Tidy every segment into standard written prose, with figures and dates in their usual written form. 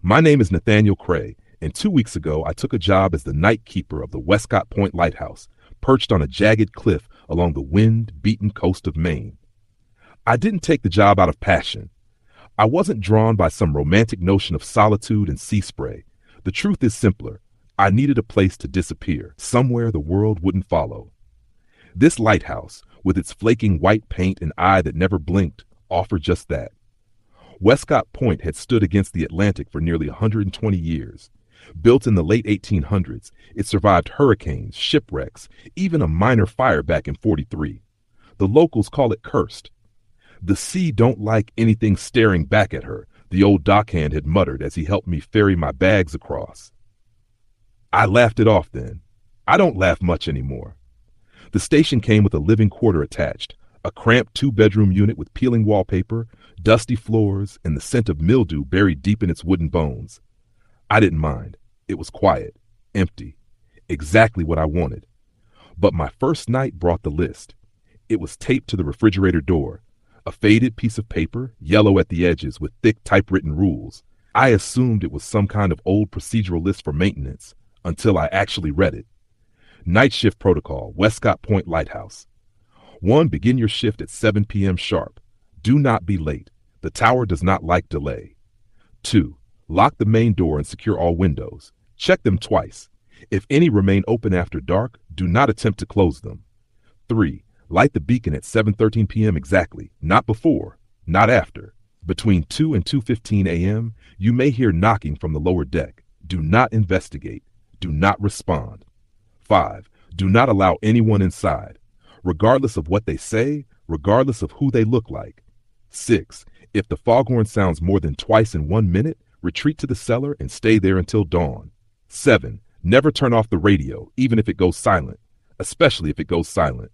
My name is Nathaniel Cray, and 2 weeks ago I took a job as the night keeper of the Westcott Point Lighthouse, perched on a jagged cliff along the wind-beaten coast of Maine. I didn't take the job out of passion. I wasn't drawn by some romantic notion of solitude and sea spray. The truth is simpler. I needed a place to disappear, somewhere the world wouldn't follow. This lighthouse, with its flaking white paint and eye that never blinked, offered just that. Westcott Point had stood against the Atlantic for nearly 120 years. Built in the late 1800s, it survived hurricanes, shipwrecks, even a minor fire back in '43. The locals call it cursed. The sea don't like anything staring back at her, the old dockhand had muttered as he helped me ferry my bags across. I laughed it off then. I don't laugh much anymore. The station came with a living quarter attached, a cramped 2-bedroom unit with peeling wallpaper, dusty floors, and the scent of mildew buried deep in its wooden bones. I didn't mind. It was quiet, empty, exactly what I wanted. But my first night brought the list. It was taped to the refrigerator door, a faded piece of paper, yellow at the edges with thick typewritten rules. I assumed it was some kind of old procedural list for maintenance until I actually read it. Night shift protocol, Westcott Point Lighthouse. 1. Begin your shift at 7 p.m. sharp. Do not be late. The tower does not like delay. 2. Lock the main door and secure all windows. Check them twice. If any remain open after dark, do not attempt to close them. 3. Light the beacon at 7:13 p.m. exactly, not before, not after. Between 2 and 2:15 a.m., you may hear knocking from the lower deck. Do not investigate. Do not respond. 5. Do not allow anyone inside, regardless of what they say, regardless of who they look like. 6. If the foghorn sounds more than twice in 1 minute, retreat to the cellar and stay there until dawn. 7. Never turn off the radio, even if it goes silent, especially if it goes silent.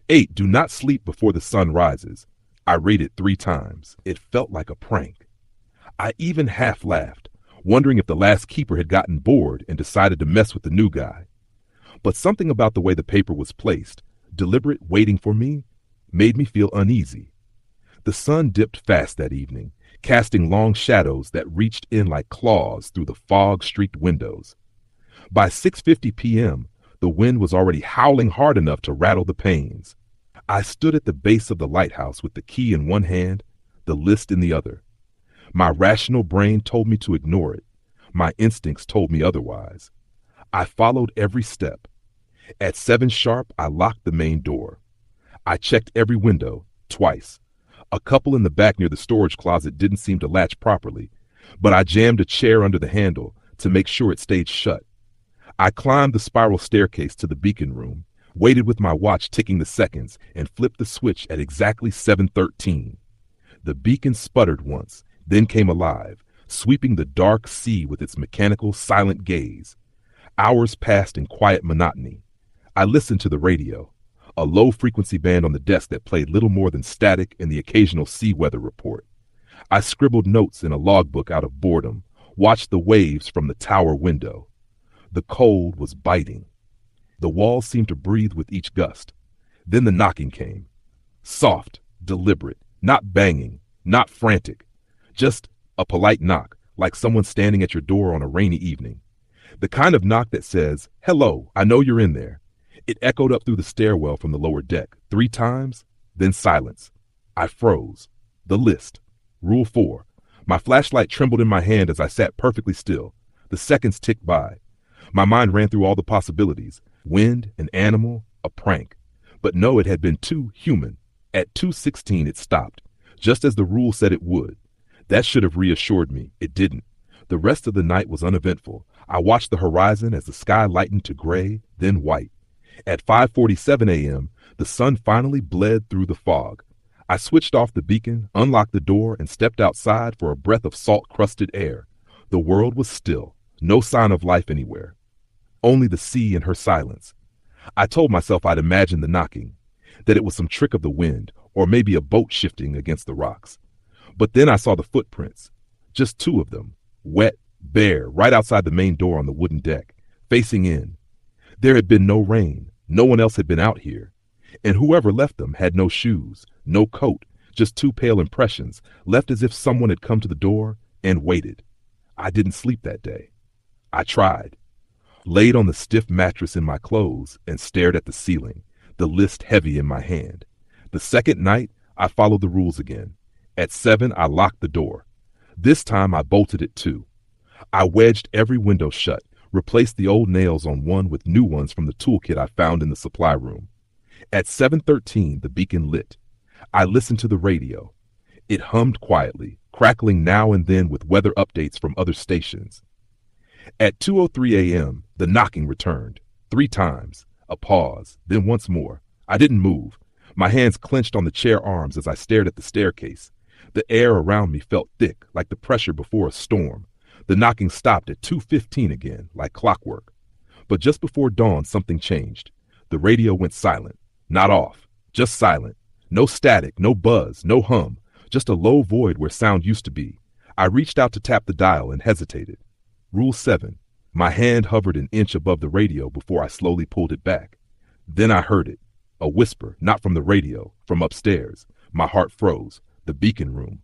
8. Do not sleep before the sun rises. I rated 3 times. It felt like a prank. I even half laughed, wondering if the last keeper had gotten bored and decided to mess with the new guy. But something about the way the paper was placed, deliberate waiting for me, made me feel uneasy. The sun dipped fast that evening, casting long shadows that reached in like claws through the fog-streaked windows. By 6:50 p.m., the wind was already howling hard enough to rattle the panes. I stood at the base of the lighthouse with the key in one hand, the list in the other. My rational brain told me to ignore it. My instincts told me otherwise. I followed every step. At 7 sharp, I locked the main door. I checked every window, twice. A couple in the back near the storage closet didn't seem to latch properly, but I jammed a chair under the handle to make sure it stayed shut. I climbed the spiral staircase to the beacon room, waited with my watch ticking the seconds, and flipped the switch at exactly 7:13. The beacon sputtered once, then came alive, sweeping the dark sea with its mechanical, silent gaze. Hours passed in quiet monotony. I listened to the radio, a low-frequency band on the desk that played little more than static and the occasional sea weather report. I scribbled notes in a logbook out of boredom, watched the waves from the tower window. The cold was biting. The walls seemed to breathe with each gust. Then the knocking came. Soft, deliberate, not banging, not frantic. Just a polite knock, like someone standing at your door on a rainy evening. The kind of knock that says, "Hello, I know you're in there." It echoed up through the stairwell from the lower deck, 3 times, then silence. I froze. The list. Rule 4. My flashlight trembled in my hand as I sat perfectly still. The seconds ticked by. My mind ran through all the possibilities. Wind, an animal, a prank. But no, it had been too human. At 2:16 it stopped, just as the rule said it would. That should have reassured me. It didn't. The rest of the night was uneventful. I watched the horizon as the sky lightened to gray, then white. At 5:47 a.m., the sun finally bled through the fog. I switched off the beacon, unlocked the door, and stepped outside for a breath of salt-crusted air. The world was still, no sign of life anywhere. Only the sea and her silence. I told myself I'd imagined the knocking, that it was some trick of the wind, or maybe a boat shifting against the rocks. But then I saw the footprints, just 2 of them, wet, bare, right outside the main door on the wooden deck, facing in. There had been no rain, no one else had been out here, and whoever left them had no shoes, no coat, just two pale impressions, left as if someone had come to the door and waited. I didn't sleep that day. I tried. Laid on the stiff mattress in my clothes and stared at the ceiling, the list heavy in my hand. The second night, I followed the rules again. At 7, I locked the door. This time I bolted it too. I wedged every window shut, replaced the old nails on one with new ones from the toolkit I found in the supply room. At 7:13, the beacon lit. I listened to the radio. It hummed quietly, crackling now and then with weather updates from other stations. At 2:03 a.m., the knocking returned. 3 times. A pause, then once more. I didn't move. My hands clenched on the chair arms as I stared at the staircase. The air around me felt thick, like the pressure before a storm. The knocking stopped at 2:15 again, like clockwork. But just before dawn, something changed. The radio went silent. Not off, just silent. No static, no buzz, no hum, just a low void where sound used to be. I reached out to tap the dial and hesitated. Rule 7. My hand hovered an inch above the radio before I slowly pulled it back. Then I heard it. A whisper, not from the radio, from upstairs. My heart froze. The beacon room.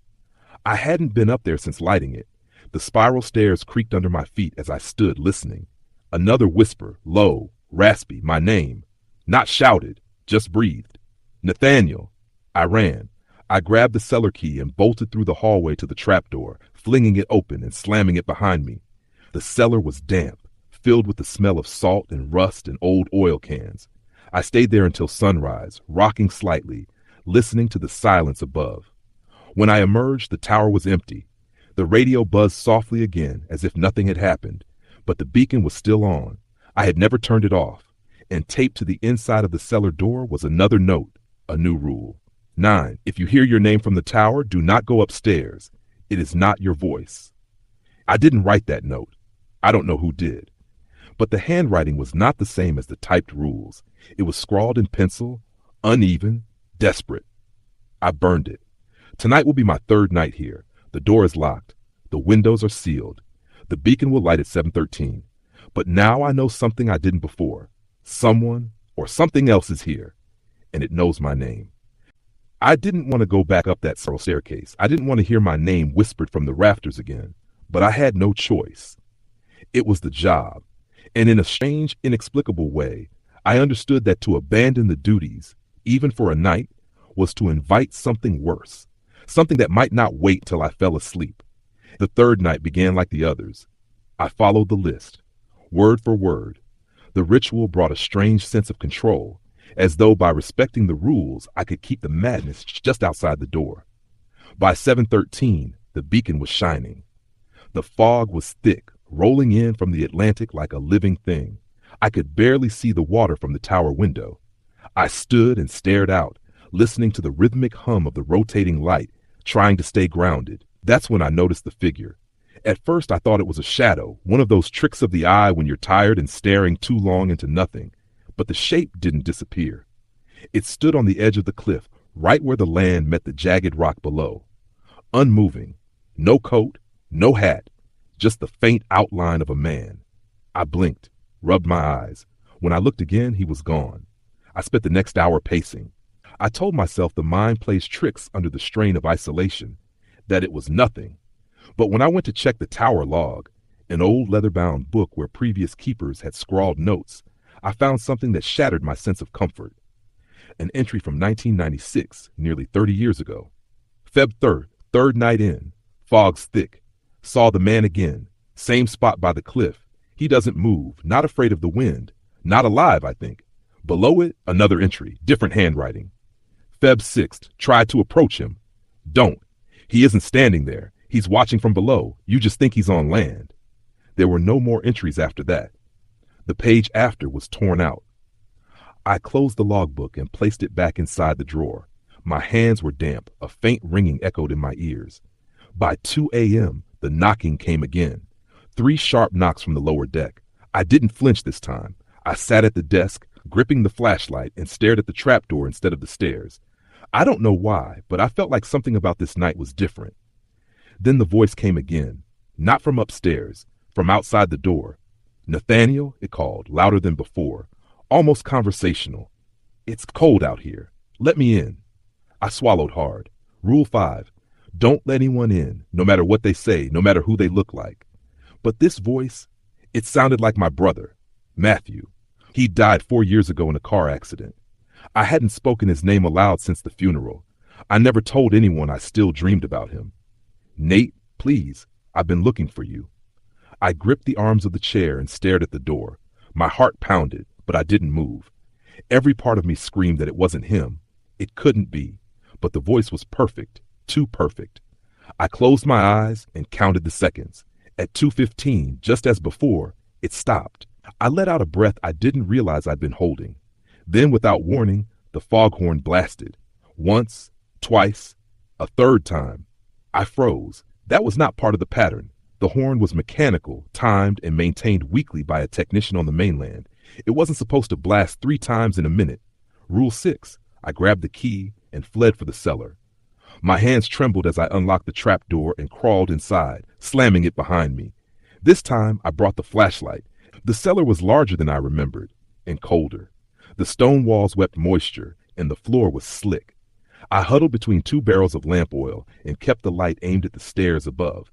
I hadn't been up there since lighting it. The spiral stairs creaked under my feet as I stood listening. Another whisper, low, raspy, my name. Not shouted, just breathed. Nathaniel. I ran. I grabbed the cellar key and bolted through the hallway to the trapdoor, flinging it open and slamming it behind me. The cellar was damp, filled with the smell of salt and rust and old oil cans. I stayed there until sunrise, rocking slightly, listening to the silence above. When I emerged, the tower was empty. The radio buzzed softly again, as if nothing had happened, but the beacon was still on. I had never turned it off, and taped to the inside of the cellar door was another note, a new rule. 9. If you hear your name from the tower, do not go upstairs. It is not your voice. I didn't write that note. I don't know who did. But the handwriting was not the same as the typed rules. It was scrawled in pencil, uneven, desperate. I burned it. Tonight will be my 3rd night here. The door is locked. The windows are sealed. The beacon will light at 7:13. But now I know something I didn't before. Someone or something else is here, and it knows my name. I didn't want to go back up that spiral staircase. I didn't want to hear my name whispered from the rafters again, but I had no choice. It was the job, and in a strange, inexplicable way, I understood that to abandon the duties, even for a night, was to invite something worse, something that might not wait till I fell asleep. The 3rd night began like the others. I followed the list, word for word. The ritual brought a strange sense of control, as though by respecting the rules, I could keep the madness just outside the door. By 7:13, the beacon was shining. The fog was thick, rolling in from the Atlantic like a living thing. I could barely see the water from the tower window. I stood and stared out, listening to the rhythmic hum of the rotating light, trying to stay grounded. That's when I noticed the figure. At first, I thought it was a shadow, one of those tricks of the eye when you're tired and staring too long into nothing. But the shape didn't disappear. It stood on the edge of the cliff, right where the land met the jagged rock below. Unmoving, no coat, no hat, just the faint outline of a man. I blinked, rubbed my eyes. When I looked again, he was gone. I spent the next hour pacing. I told myself the mind plays tricks under the strain of isolation, that it was nothing. But when I went to check the tower log, an old leather-bound book where previous keepers had scrawled notes, I found something that shattered my sense of comfort. An entry from 1996, nearly 30 years ago. Feb 3rd, 3rd night in. Fog's thick. Saw the man again. Same spot by the cliff. He doesn't move, not afraid of the wind. Not alive, I think. Below it, another entry, different handwriting. Feb 6th, tried to approach him. Don't. He isn't standing there. He's watching from below. You just think he's on land. There were no more entries after that. The page after was torn out. I closed the logbook and placed it back inside the drawer. My hands were damp. A faint ringing echoed in my ears. By 2 a.m., the knocking came again. 3 sharp knocks from the lower deck. I didn't flinch this time. I sat at the desk, gripping the flashlight, and stared at the trapdoor instead of the stairs. I don't know why, but I felt like something about this night was different. Then the voice came again, not from upstairs, from outside the door. Nathaniel, it called, louder than before, almost conversational. It's cold out here. Let me in. I swallowed hard. Rule 5. Don't let anyone in, no matter what they say, no matter who they look like. But this voice, it sounded like my brother, Matthew. He died 4 years ago in a car accident. I hadn't spoken his name aloud since the funeral. I never told anyone I still dreamed about him. Nate, please, I've been looking for you. I gripped the arms of the chair and stared at the door. My heart pounded, but I didn't move. Every part of me screamed that it wasn't him. It couldn't be. But the voice was perfect, too perfect. I closed my eyes and counted the seconds. At 2:15, just as before, it stopped. I let out a breath I didn't realize I'd been holding. Then, without warning, the foghorn blasted. Once, twice, a third time. I froze. That was not part of the pattern. The horn was mechanical, timed, and maintained weekly by a technician on the mainland. It wasn't supposed to blast 3 times in a minute. Rule 6. I grabbed the key and fled for the cellar. My hands trembled as I unlocked the trap door and crawled inside, slamming it behind me. This time, I brought the flashlight. The cellar was larger than I remembered, and colder. The stone walls wept moisture, and the floor was slick. I huddled between 2 barrels of lamp oil and kept the light aimed at the stairs above.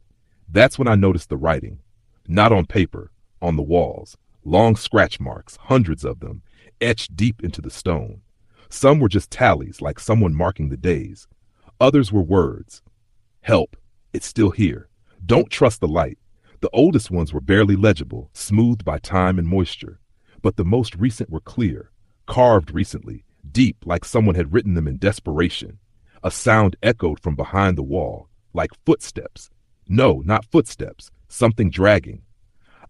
That's when I noticed the writing. Not on paper, on the walls. Long scratch marks, hundreds of them, etched deep into the stone. Some were just tallies, like someone marking the days. Others were words. Help, it's still here. Don't trust the light. The oldest ones were barely legible, smoothed by time and moisture. But the most recent were clear, carved recently, deep like someone had written them in desperation. A sound echoed from behind the wall, like footsteps. No, not footsteps, something dragging.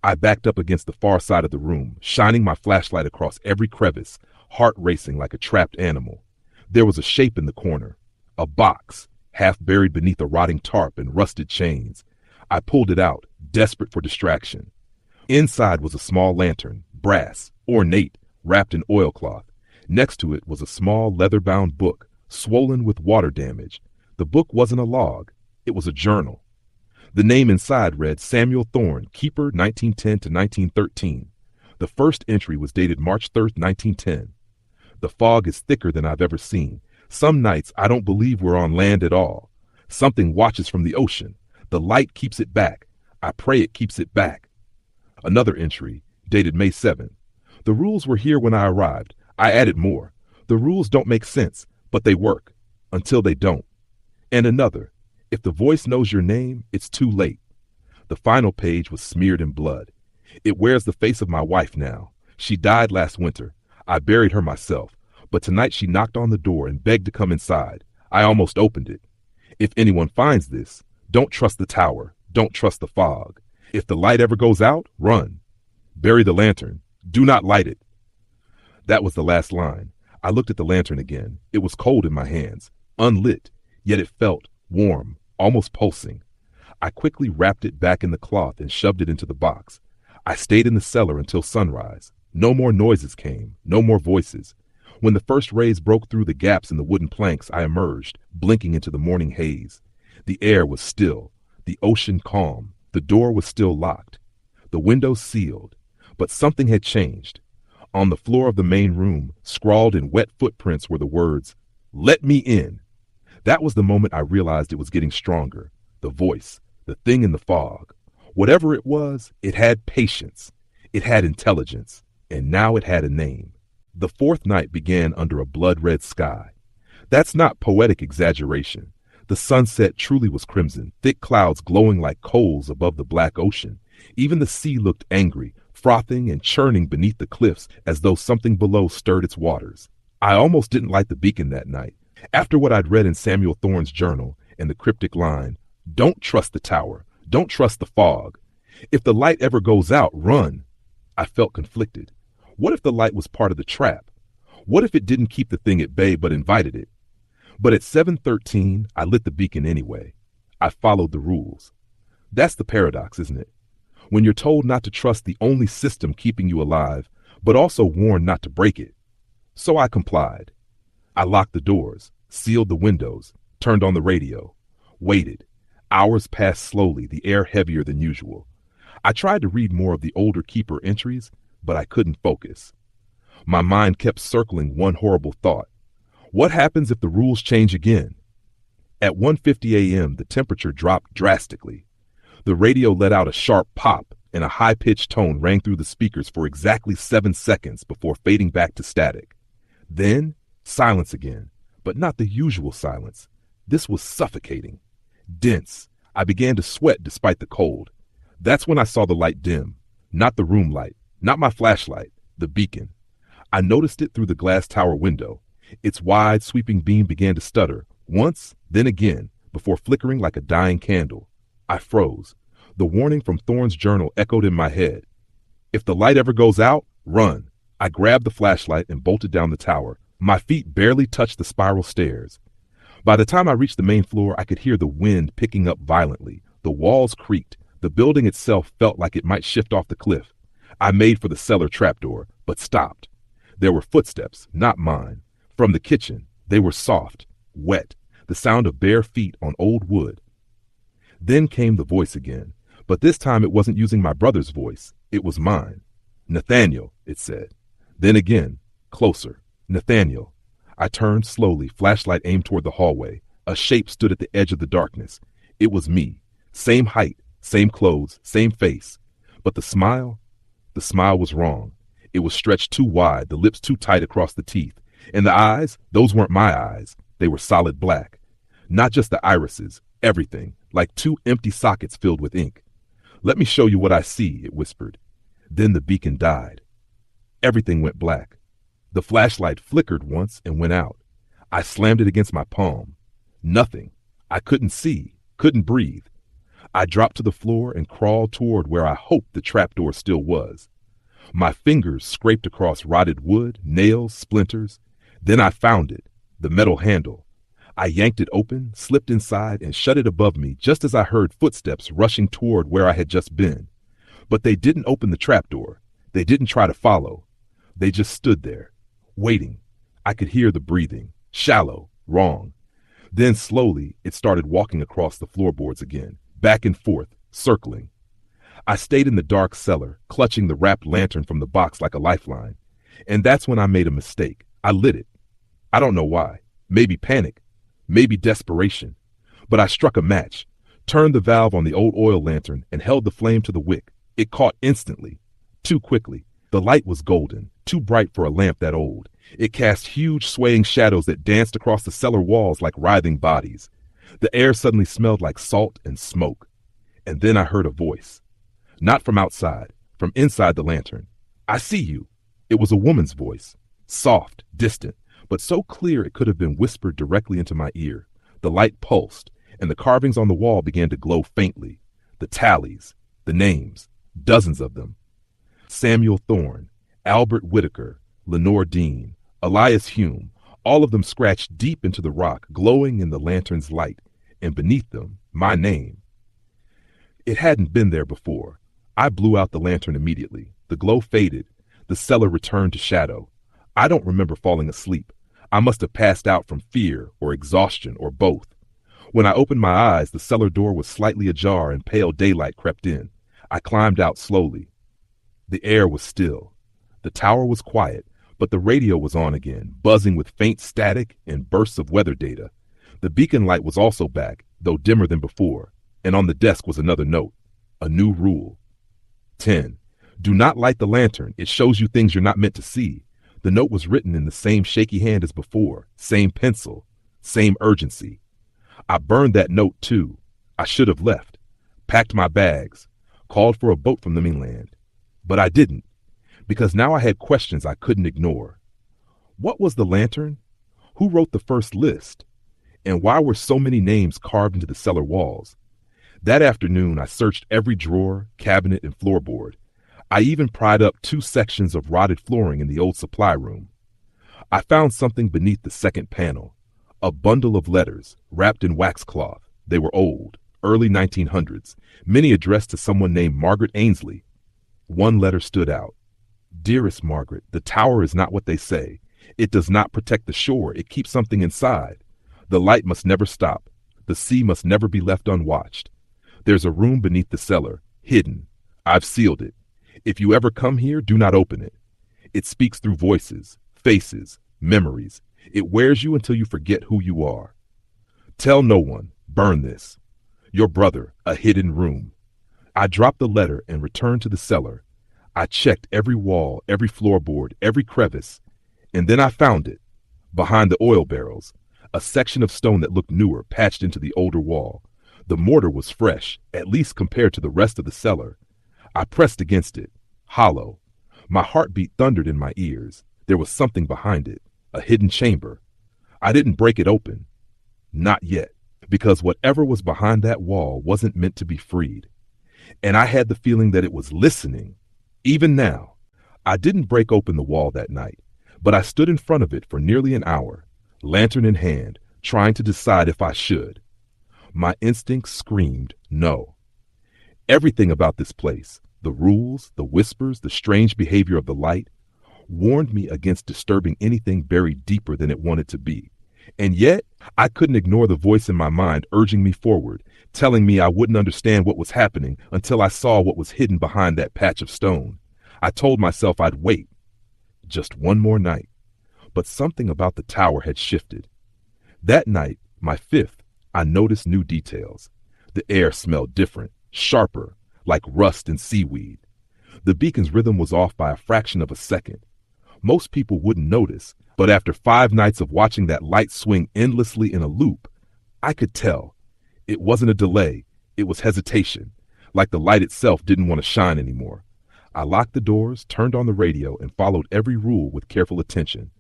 I backed up against the far side of the room, shining my flashlight across every crevice, heart racing like a trapped animal. There was a shape in the corner, a box, half buried beneath a rotting tarp and rusted chains. I pulled it out, desperate for distraction. Inside was a small lantern, brass, ornate, wrapped in oilcloth. Next to it was a small leather-bound book, swollen with water damage. The book wasn't a log. It was a journal. The name inside read Samuel Thorne, Keeper, 1910 to 1913. The first entry was dated March 3rd, 1910. The fog is thicker than I've ever seen. Some nights I don't believe we're on land at all. Something watches from the ocean. The light keeps it back. I pray it keeps it back. Another entry, dated May 7th. The rules were here when I arrived. I added more. The rules don't make sense, but they work. Until they don't. And another. If the voice knows your name, it's too late. The final page was smeared in blood. It wears the face of my wife now. She died last winter. I buried her myself. But tonight she knocked on the door and begged to come inside. I almost opened it. If anyone finds this, don't trust the tower. Don't trust the fog. If the light ever goes out, run. Bury the lantern. Do not light it. That was the last line. I looked at the lantern again. It was cold in my hands, unlit, yet it felt warm, almost pulsing. I quickly wrapped it back in the cloth and shoved it into the box. I stayed in the cellar until sunrise. No more noises came, no more voices. When the first rays broke through the gaps in the wooden planks, I emerged, blinking into the morning haze. The air was still, the ocean calm. The door was still locked, the windows sealed, but something had changed. On the floor of the main room, scrawled in wet footprints, were the words, "Let me in." That was the moment I realized it was getting stronger. The voice, the thing in the fog. Whatever it was, it had patience. It had intelligence. And now it had a name. The fourth night began under a blood-red sky. That's not poetic exaggeration. The sunset truly was crimson, thick clouds glowing like coals above the black ocean. Even the sea looked angry, frothing and churning beneath the cliffs as though something below stirred its waters. I almost didn't light the beacon that night. After what I'd read in Samuel Thorne's journal and the cryptic line, "Don't trust the tower. Don't trust the fog. If the light ever goes out, run." I felt conflicted. What if the light was part of the trap? What if it didn't keep the thing at bay but invited it? But at 7:13, I lit the beacon anyway. I followed the rules. That's the paradox, isn't it? When you're told not to trust the only system keeping you alive, but also warned not to break it. So I complied. I locked the doors, sealed the windows, turned on the radio, waited. Hours passed slowly, the air heavier than usual. I tried to read more of the older keeper entries, but I couldn't focus. My mind kept circling one horrible thought. What happens if the rules change again? At 1:50 a.m., the temperature dropped drastically. The radio let out a sharp pop, and a high-pitched tone rang through the speakers for exactly 7 seconds before fading back to static. Then, silence again, but not the usual silence. This was suffocating. Dense. I began to sweat despite the cold. That's when I saw the light dim. Not the room light, not my flashlight, the beacon. I noticed it through the glass tower window. Its wide, sweeping beam began to stutter, once, then again, before flickering like a dying candle. I froze. The warning from Thorne's journal echoed in my head. If the light ever goes out, run. I grabbed the flashlight and bolted down the tower. My feet barely touched the spiral stairs. By the time I reached the main floor, I could hear the wind picking up violently. The walls creaked. The building itself felt like it might shift off the cliff. I made for the cellar trapdoor, but stopped. There were footsteps, not mine. From the kitchen, they were soft, wet, the sound of bare feet on old wood. Then came the voice again, but this time it wasn't using my brother's voice. It was mine. Nathaniel, it said. Then again, closer. Nathaniel. I turned slowly, flashlight aimed toward the hallway. A shape stood at the edge of the darkness. It was me. Same height, same clothes, same face. But the smile was wrong. It was stretched too wide, the lips too tight across the teeth. And the eyes, those weren't my eyes. They were solid black. Not just the irises, everything, like 2 empty sockets filled with ink. Let me show you what I see, it whispered. Then the beacon died. Everything went black. The flashlight flickered once and went out. I slammed it against my palm. Nothing. I couldn't see, couldn't breathe. I dropped to the floor and crawled toward where I hoped the trapdoor still was. My fingers scraped across rotted wood, nails, splinters. Then I found it, the metal handle. I yanked it open, slipped inside, and shut it above me just as I heard footsteps rushing toward where I had just been. But they didn't open the trapdoor. They didn't try to follow. They just stood there, waiting. I could hear the breathing, shallow, wrong. Then slowly it started walking across the floorboards again, back and forth, circling. I stayed in the dark cellar, clutching the wrapped lantern from the box like a lifeline. And that's when I made a mistake. I lit it. I don't know why. Maybe panic. Maybe desperation. But I struck a match, turned the valve on the old oil lantern, and held the flame to the wick. It caught instantly. Too quickly. The light was golden, too bright for a lamp that old. It cast huge swaying shadows that danced across the cellar walls like writhing bodies. The air suddenly smelled like salt and smoke. And then I heard a voice. Not from outside, from inside the lantern. I see you. It was a woman's voice. Soft, distant, but so clear it could have been whispered directly into my ear. The light pulsed, and the carvings on the wall began to glow faintly. The tallies, the names, dozens of them. Samuel Thorne, Albert Whitaker, Lenore Dean, Elias Hume, all of them scratched deep into the rock, glowing in the lantern's light, and beneath them, my name. It hadn't been there before. I blew out the lantern immediately. The glow faded. The cellar returned to shadow. I don't remember falling asleep. I must have passed out from fear or exhaustion or both. When I opened my eyes, the cellar door was slightly ajar and pale daylight crept in. I climbed out slowly. The air was still. The tower was quiet, but the radio was on again, buzzing with faint static and bursts of weather data. The beacon light was also back, though dimmer than before, and on the desk was another note, a new rule. 10. Do not light the lantern. It shows you things you're not meant to see. The note was written in the same shaky hand as before, same pencil, same urgency. I burned that note too. I should have left, packed my bags, called for a boat from the mainland. But I didn't, because now I had questions I couldn't ignore. What was the lantern? Who wrote the first list? And why were so many names carved into the cellar walls? That afternoon, I searched every drawer, cabinet, and floorboard. I even pried up 2 sections of rotted flooring in the old supply room. I found something beneath the second panel, a bundle of letters wrapped in waxcloth. They were old, early 1900s, many addressed to someone named Margaret Ainsley. One letter stood out. Dearest Margaret, the tower is not what they say. It does not protect the shore. It keeps something inside. The light must never stop. The sea must never be left unwatched. There's a room beneath the cellar, hidden. I've sealed it. If you ever come here, do not open it. It speaks through voices, faces, memories. It wears you until you forget who you are. Tell no one. Burn this. Your brother, a hidden room. I dropped the letter and returned to the cellar. I checked every wall, every floorboard, every crevice, and then I found it. Behind the oil barrels, a section of stone that looked newer patched into the older wall. The mortar was fresh, at least compared to the rest of the cellar. I pressed against it, hollow. My heartbeat thundered in my ears. There was something behind it, a hidden chamber. I didn't break it open. Not yet, because whatever was behind that wall wasn't meant to be freed. And I had the feeling that it was listening. Even now, I didn't break open the wall that night, but I stood in front of it for nearly an hour, lantern in hand, trying to decide if I should. My instincts screamed no. Everything about this place, the rules, the whispers, the strange behavior of the light, warned me against disturbing anything buried deeper than it wanted to be. And yet, I couldn't ignore the voice in my mind urging me forward, telling me I wouldn't understand what was happening until I saw what was hidden behind that patch of stone. I told myself I'd wait. Just one more night. But something about the tower had shifted. That night, my fifth, I noticed new details. The air smelled different, sharper, like rust and seaweed. The beacon's rhythm was off by a fraction of a second. Most people wouldn't notice, but after 5 nights of watching that light swing endlessly in a loop, I could tell. It wasn't a delay, it was hesitation, like the light itself didn't want to shine anymore. I locked the doors, turned on the radio, and followed every rule with careful attention.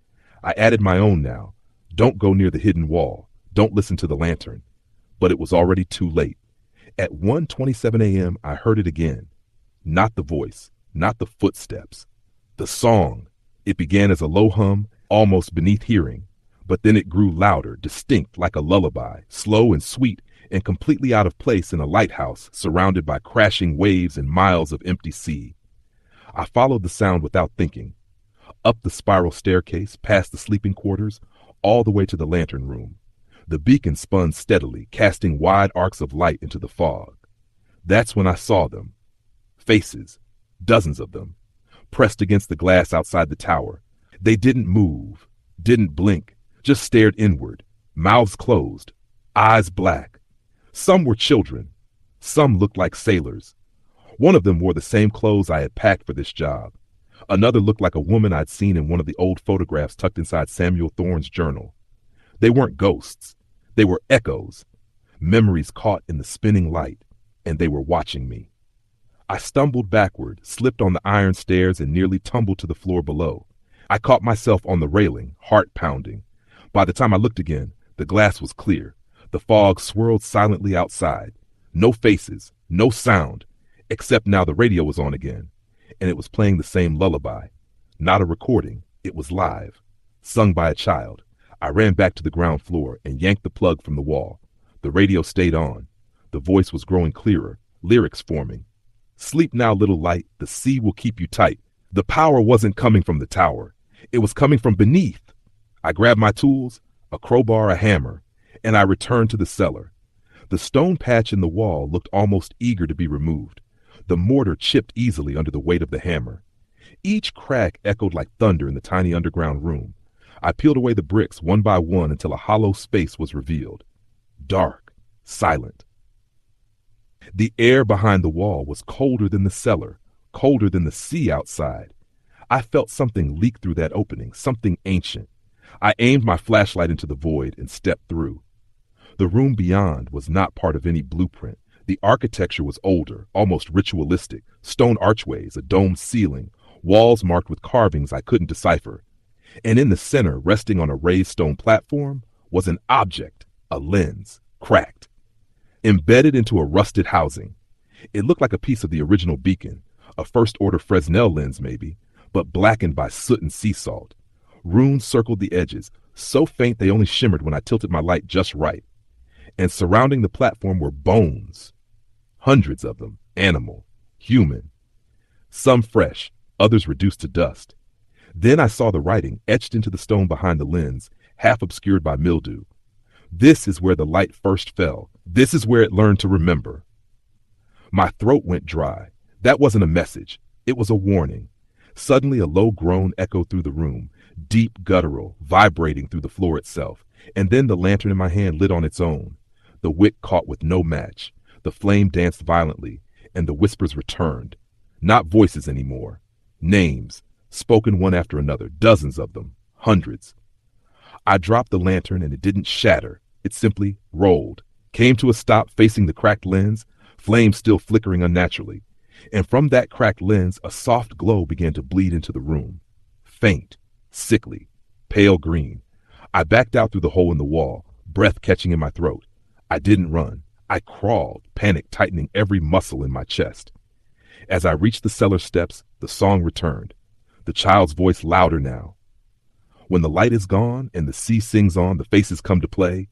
I added my own now. Don't go near the hidden wall. Don't listen to the lantern. But it was already too late. At 1:27 a.m., I heard it again. Not the voice, not the footsteps. The song. It began as a low hum, almost beneath hearing, but then it grew louder, distinct like a lullaby, slow and sweet, and completely out of place in a lighthouse surrounded by crashing waves and miles of empty sea. I followed the sound without thinking. Up the spiral staircase, past the sleeping quarters, all the way to the lantern room. The beacon spun steadily, casting wide arcs of light into the fog. That's when I saw them. Faces, dozens of them, pressed against the glass outside the tower. They didn't move, didn't blink, just stared inward, mouths closed, eyes black. Some were children. Some looked like sailors. One of them wore the same clothes I had packed for this job. Another looked like a woman I'd seen in one of the old photographs tucked inside Samuel Thorne's journal. They weren't ghosts. They were echoes, memories caught in the spinning light, and they were watching me. I stumbled backward, slipped on the iron stairs, and nearly tumbled to the floor below. I caught myself on the railing, heart pounding. By the time I looked again, the glass was clear. The fog swirled silently outside. No faces, no sound, except now the radio was on again, and it was playing the same lullaby. Not a recording, it was live, sung by a child. I ran back to the ground floor and yanked the plug from the wall. The radio stayed on. The voice was growing clearer, lyrics forming. Sleep now, little light, the sea will keep you tight. The power wasn't coming from the tower. It was coming from beneath. I grabbed my tools, a crowbar, a hammer, and I returned to the cellar. The stone patch in the wall looked almost eager to be removed. The mortar chipped easily under the weight of the hammer. Each crack echoed like thunder in the tiny underground room. I peeled away the bricks one by one until a hollow space was revealed. Dark, silent. The air behind the wall was colder than the cellar, colder than the sea outside. I felt something leak through that opening, something ancient. I aimed my flashlight into the void and stepped through. The room beyond was not part of any blueprint. The architecture was older, almost ritualistic, stone archways, a domed ceiling, walls marked with carvings I couldn't decipher. And in the center, resting on a raised stone platform, was an object, a lens, cracked, embedded into a rusted housing. It looked like a piece of the original beacon, a first-order Fresnel lens maybe, but blackened by soot and sea salt. Runes circled the edges, so faint they only shimmered when I tilted my light just right. And surrounding the platform were bones. Hundreds of them, animal, human. Some fresh, others reduced to dust. Then I saw the writing etched into the stone behind the lens, half obscured by mildew. This is where the light first fell. This is where it learned to remember. My throat went dry. That wasn't a message. It was a warning. Suddenly a low groan echoed through the room, deep guttural, vibrating through the floor itself. And then the lantern in my hand lit on its own. The wick caught with no match. The flame danced violently, and the whispers returned. Not voices anymore. Names, spoken one after another, dozens of them, hundreds. I dropped the lantern and it didn't shatter. It simply rolled, came to a stop facing the cracked lens, flames still flickering unnaturally. And from that cracked lens, a soft glow began to bleed into the room. Faint, sickly, pale green. I backed out through the hole in the wall, breath catching in my throat. I didn't run. I crawled, panic tightening every muscle in my chest. As I reached the cellar steps, the song returned, the child's voice louder now. When the light is gone and the sea sings on, the faces come to play.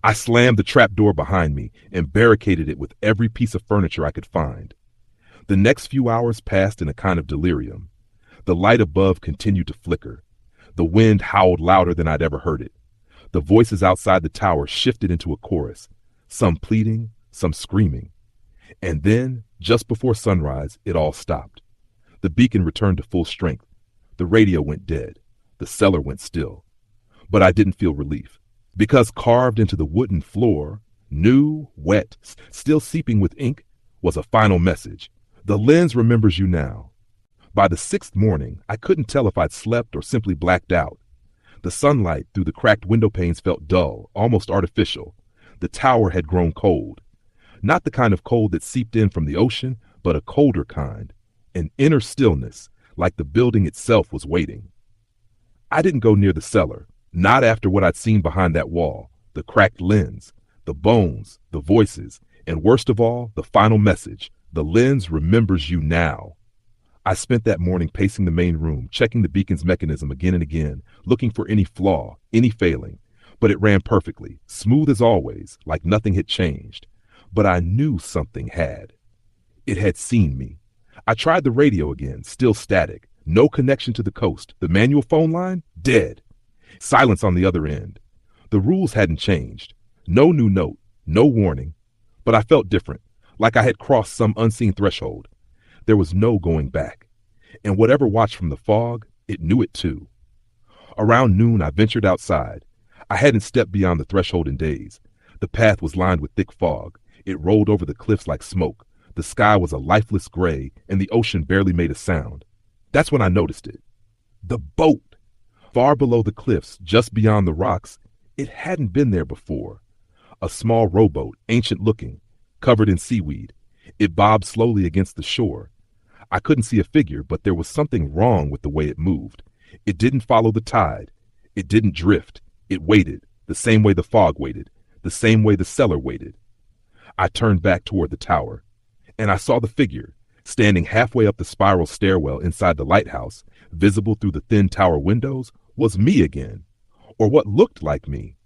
I slammed the trap door behind me and barricaded it with every piece of furniture I could find. The next few hours passed in a kind of delirium. The light above continued to flicker. The wind howled louder than I'd ever heard it. The voices outside the tower shifted into a chorus, some pleading, some screaming. And then, just before sunrise, it all stopped. The beacon returned to full strength. The radio went dead. The cellar went still. But I didn't feel relief, because carved into the wooden floor, new, wet, still seeping with ink, was a final message. The lens remembers you now. By the sixth morning, I couldn't tell if I'd slept or simply blacked out. The sunlight through the cracked window panes felt dull, almost artificial. The tower had grown cold. Not the kind of cold that seeped in from the ocean, but a colder kind. An inner stillness, like the building itself was waiting. I didn't go near the cellar, not after what I'd seen behind that wall, the cracked lens, the bones, the voices, and worst of all, the final message. The lens remembers you now. I spent that morning pacing the main room, checking the beacon's mechanism again and again, looking for any flaw, any failing. But it ran perfectly, smooth as always, like nothing had changed. But I knew something had. It had seen me. I tried the radio again, still static. No connection to the coast. The manual phone line? Dead. Silence on the other end. The rules hadn't changed. No new note, no warning. But I felt different, like I had crossed some unseen threshold. There was no going back. And whatever watched from the fog, it knew it too. Around noon, I ventured outside. I hadn't stepped beyond the threshold in days. The path was lined with thick fog. It rolled over the cliffs like smoke. The sky was a lifeless gray, and the ocean barely made a sound. That's when I noticed it. The boat! Far below the cliffs, just beyond the rocks, it hadn't been there before. A small rowboat, ancient-looking, covered in seaweed. It bobbed slowly against the shore. I couldn't see a figure, but there was something wrong with the way it moved. It didn't follow the tide. It didn't drift. It waited, the same way the fog waited, the same way the cellar waited. I turned back toward the tower, and I saw the figure, standing halfway up the spiral stairwell inside the lighthouse, visible through the thin tower windows, was me again, or what looked like me.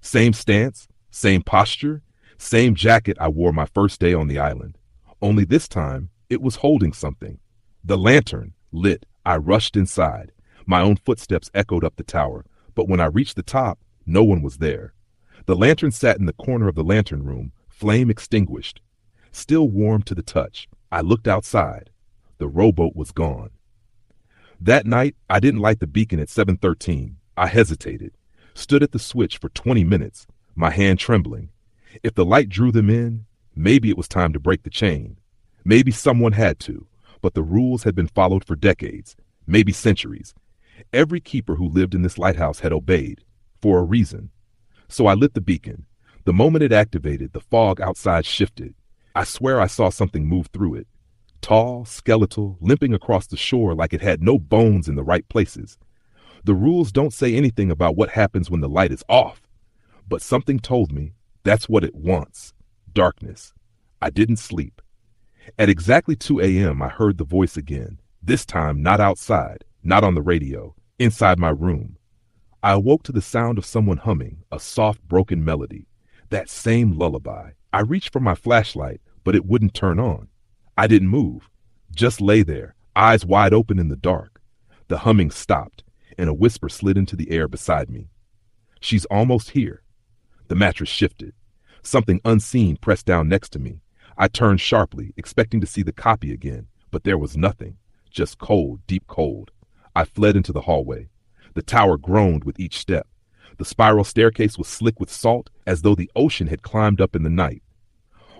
Same stance, same posture, same jacket I wore my first day on the island. Only this time, it was holding something. The lantern, lit, I rushed inside. My own footsteps echoed up the tower, but when I reached the top, no one was there. The lantern sat in the corner of the lantern room, flame extinguished. Still warm to the touch, I looked outside. The rowboat was gone. That night, I didn't light the beacon at 7:13. I hesitated, stood at the switch for 20 minutes, my hand trembling. If the light drew them in, maybe it was time to break the chain. Maybe someone had to, but the rules had been followed for decades, maybe centuries. Every keeper who lived in this lighthouse had obeyed, for a reason. So I lit the beacon. The moment it activated, the fog outside shifted. I swear I saw something move through it. Tall, skeletal, limping across the shore like it had no bones in the right places. The rules don't say anything about what happens when the light is off, but something told me that's what it wants. Darkness. I didn't sleep. At exactly 2 a.m., I heard the voice again, this time not outside, not on the radio, inside my room. I awoke to the sound of someone humming, a soft, broken melody. That same lullaby. I reached for my flashlight, but it wouldn't turn on. I didn't move, just lay there, eyes wide open in the dark. The humming stopped, and a whisper slid into the air beside me. She's almost here. The mattress shifted. Something unseen pressed down next to me. I turned sharply, expecting to see the copy again, but there was nothing, just cold, deep cold. I fled into the hallway. The tower groaned with each step. The spiral staircase was slick with salt, as though the ocean had climbed up in the night.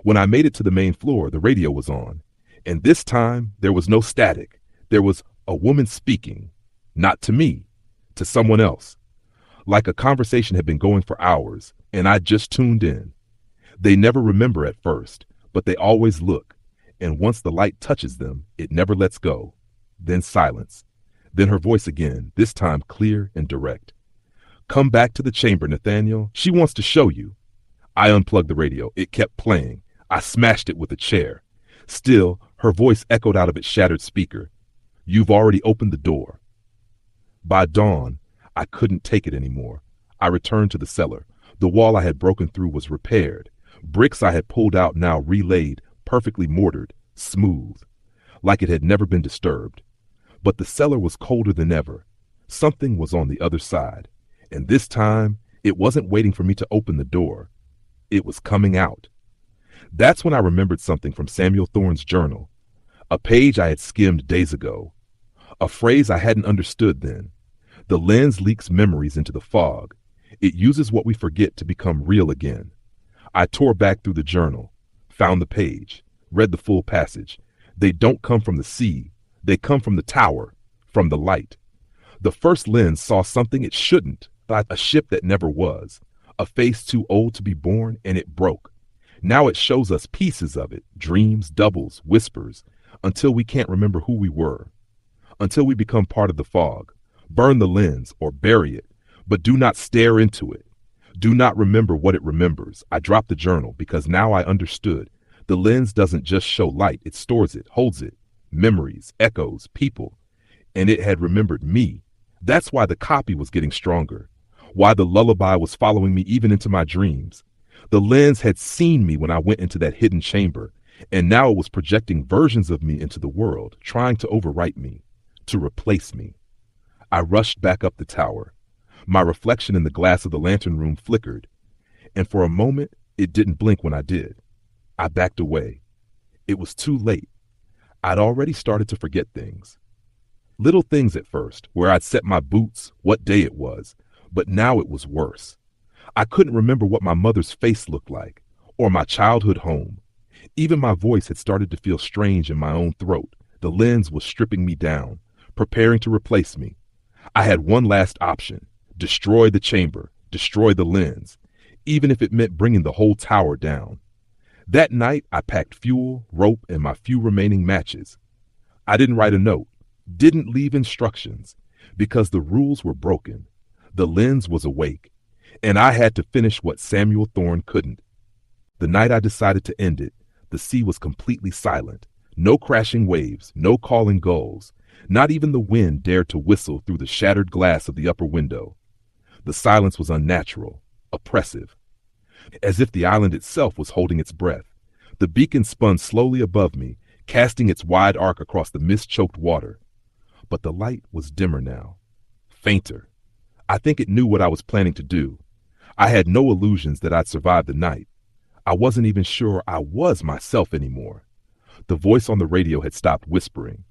When I made it to the main floor, the radio was on. And this time, there was no static. There was a woman speaking. Not to me, to someone else. Like a conversation had been going for hours, and I just tuned in. They never remember at first, but they always look. And once the light touches them, it never lets go. Then silence. Then her voice again, this time clear and direct. "Come back to the chamber, Nathaniel. She wants to show you." I unplugged the radio. It kept playing. I smashed it with a chair. Still, her voice echoed out of its shattered speaker. "You've already opened the door." By dawn, I couldn't take it anymore. I returned to the cellar. The wall I had broken through was repaired. Bricks I had pulled out now relaid, perfectly mortared, smooth, like it had never been disturbed. But the cellar was colder than ever. Something was on the other side. And this time, it wasn't waiting for me to open the door. It was coming out. That's when I remembered something from Samuel Thorne's journal. A page I had skimmed days ago. A phrase I hadn't understood then. The lens leaks memories into the fog. It uses what we forget to become real again. I tore back through the journal, found the page, read the full passage. They don't come from the sea. They come from the tower, from the light. The first lens saw something it shouldn't, like a ship that never was, a face too old to be born, and it broke. Now it shows us pieces of it, dreams, doubles, whispers, until we can't remember who we were, until we become part of the fog. Burn the lens or bury it, but do not stare into it. Do not remember what it remembers. I dropped the journal because now I understood. The lens doesn't just show light, it stores it, holds it, memories, echoes, people. And it had remembered me. That's why the copy was getting stronger, why the lullaby was following me even into my dreams. The lens had seen me when I went into that hidden chamber, and now it was projecting versions of me into the world, trying to overwrite me, to replace me. I rushed back up the tower. My reflection in the glass of the lantern room flickered, and for a moment, it didn't blink when I did. I backed away. It was too late. I'd already started to forget things. Little things at first, where I'd set my boots, what day it was, but now it was worse. I couldn't remember what my mother's face looked like, or my childhood home. Even my voice had started to feel strange in my own throat. The lens was stripping me down, preparing to replace me. I had one last option: destroy the chamber, destroy the lens, even if it meant bringing the whole tower down. That night, I packed fuel, rope, and my few remaining matches. I didn't write a note, didn't leave instructions, because the rules were broken. The lens was awake, and I had to finish what Samuel Thorne couldn't. The night I decided to end it, the sea was completely silent. No crashing waves, no calling gulls. Not even the wind dared to whistle through the shattered glass of the upper window. The silence was unnatural, oppressive, as if the island itself was holding its breath. The beacon spun slowly above me, casting its wide arc across the mist-choked water. But the light was dimmer now, fainter. I think it knew what I was planning to do. I had no illusions that I'd survive the night. I wasn't even sure I was myself anymore. The voice on the radio had stopped whispering.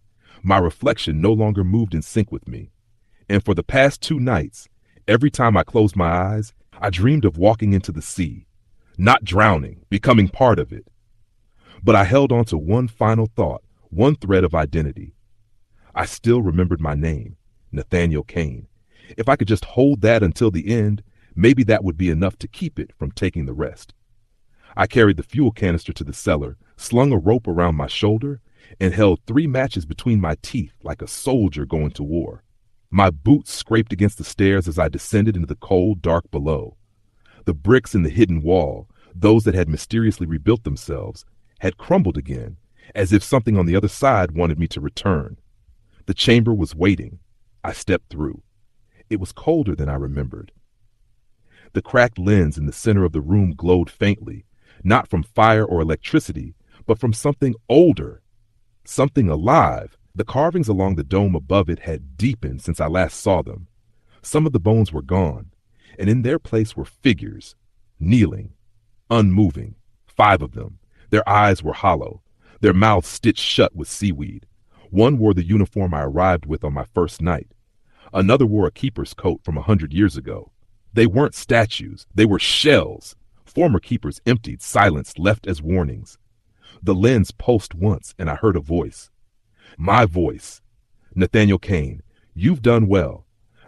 My reflection no longer moved in sync with me. And for the past 2 nights, every time I closed my eyes, I dreamed of walking into the sea, not drowning, becoming part of it. But I held on to one final thought, one thread of identity. I still remembered my name, Nathaniel Kane. If I could just hold that until the end, maybe that would be enough to keep it from taking the rest. I carried the fuel canister to the cellar, slung a rope around my shoulder, and held 3 matches between my teeth like a soldier going to war. My boots scraped against the stairs as I descended into the cold dark below. The bricks in the hidden wall, those that had mysteriously rebuilt themselves, had crumbled again, as if something on the other side wanted me to return. The chamber was waiting. I stepped through. It was colder than I remembered. The cracked lens in the center of the room glowed faintly, not from fire or electricity, but from something older, something alive. The carvings along the dome above it had deepened since I last saw them. Some of the bones were gone, and in their place were figures, kneeling, unmoving, 5 of them. Their eyes were hollow, their mouths stitched shut with seaweed. One wore the uniform I arrived with on my first night. Another wore a keeper's coat from 100 years ago. They weren't statues, they were shells. Former keepers emptied, silenced, left as warnings. The lens pulsed once, and I heard a voice. My voice. Nathaniel Kane, you've done well.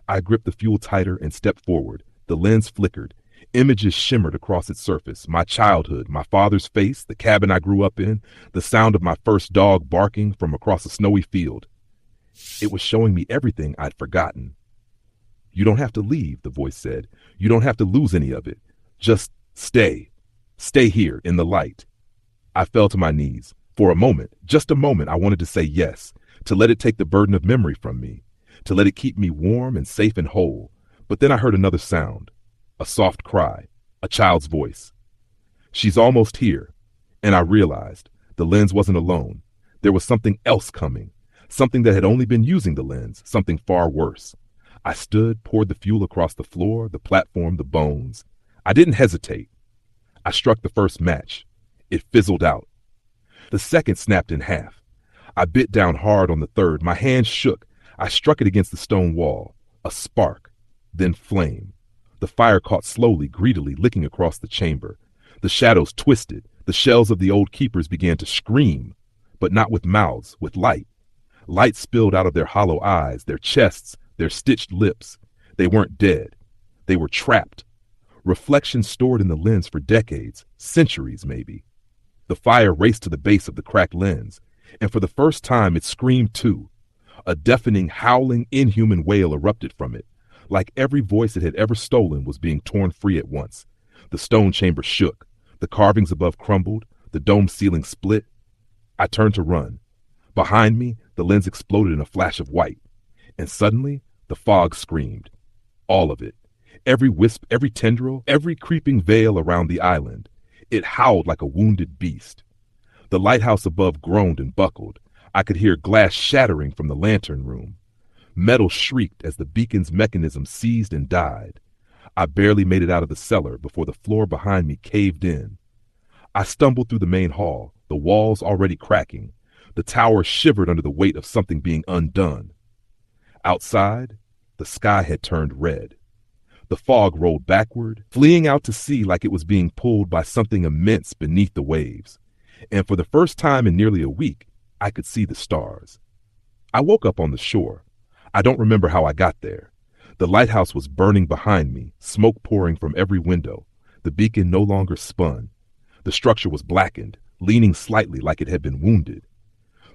I gripped the fuel tighter and stepped forward. The lens flickered. Images shimmered across its surface. My childhood, my father's face, the cabin I grew up in, the sound of my first dog barking from across a snowy field. It was showing me everything I'd forgotten. You don't have to leave, the voice said. You don't have to lose any of it. Just stay. Stay here in the light. I fell to my knees. For a moment, just a moment, I wanted to say yes, to let it take the burden of memory from me, to let it keep me warm and safe and whole. But then I heard another sound, a soft cry, a child's voice. She's almost here. And I realized the lens wasn't alone. There was something else coming, something that had only been using the lens, something far worse. I stood, poured the fuel across the floor, the platform, the bones. I didn't hesitate. I struck the first match. It fizzled out. The second snapped in half. I bit down hard on the third. My hand shook. I struck it against the stone wall. A spark, then flame. The fire caught slowly, greedily, licking across the chamber. The shadows twisted. The shells of the old keepers began to scream, but not with mouths, with light. Light spilled out of their hollow eyes, their chests, their stitched lips. They weren't dead. They were trapped. Reflections stored in the lens for decades, centuries maybe. The fire raced to the base of the cracked lens, and for the first time it screamed too. A deafening, howling, inhuman wail erupted from it, like every voice it had ever stolen was being torn free at once. The stone chamber shook. The carvings above crumbled. The dome ceiling split. I turned to run. Behind me, the lens exploded in a flash of white. And suddenly, the fog screamed. All of it. Every wisp, every tendril, every creeping veil around the island. It howled like a wounded beast. The lighthouse above groaned and buckled. I could hear glass shattering from the lantern room. Metal shrieked as the beacon's mechanism seized and died. I barely made it out of the cellar before the floor behind me caved in. I stumbled through the main hall, the walls already cracking. The tower shivered under the weight of something being undone. Outside, the sky had turned red. The fog rolled backward, fleeing out to sea like it was being pulled by something immense beneath the waves. And for the first time in nearly a week, I could see the stars. I woke up on the shore. I don't remember how I got there. The lighthouse was burning behind me, smoke pouring from every window. The beacon no longer spun. The structure was blackened, leaning slightly like it had been wounded.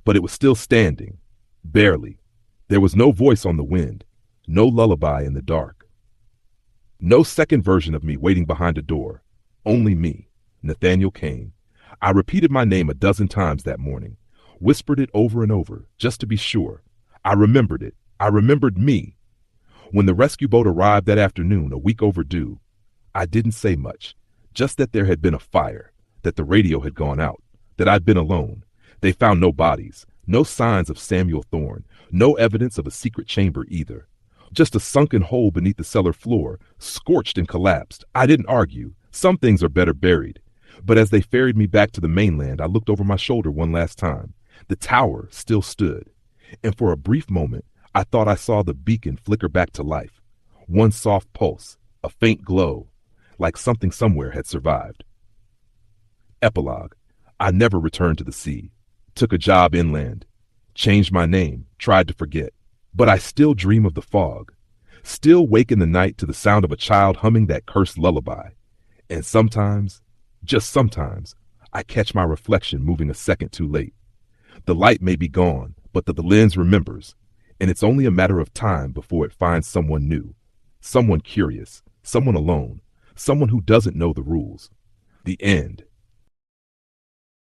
But it was still standing, barely. There was no voice on the wind, no lullaby in the dark. No second version of me waiting behind a door. Only me, Nathaniel Kane. I repeated my name a dozen times that morning, whispered it over and over, just to be sure. I remembered it. I remembered me. When the rescue boat arrived that afternoon, a week overdue, I didn't say much, just that there had been a fire, that the radio had gone out, that I'd been alone. They found no bodies, no signs of Samuel Thorne, no evidence of a secret chamber either. Just a sunken hole beneath the cellar floor, scorched and collapsed. I didn't argue. Some things are better buried. But as they ferried me back to the mainland, I looked over my shoulder one last time. The tower still stood. And for a brief moment, I thought I saw the beacon flicker back to life. One soft pulse, a faint glow, like something somewhere had survived. Epilogue. I never returned to the sea. Took a job inland. Changed my name. Tried to forget. But I still dream of the fog. Still wake in the night to the sound of a child humming that cursed lullaby. And sometimes, just sometimes, I catch my reflection moving a second too late. The light may be gone, but the lens remembers. And it's only a matter of time before it finds someone new. Someone curious. Someone alone. Someone who doesn't know the rules. The end.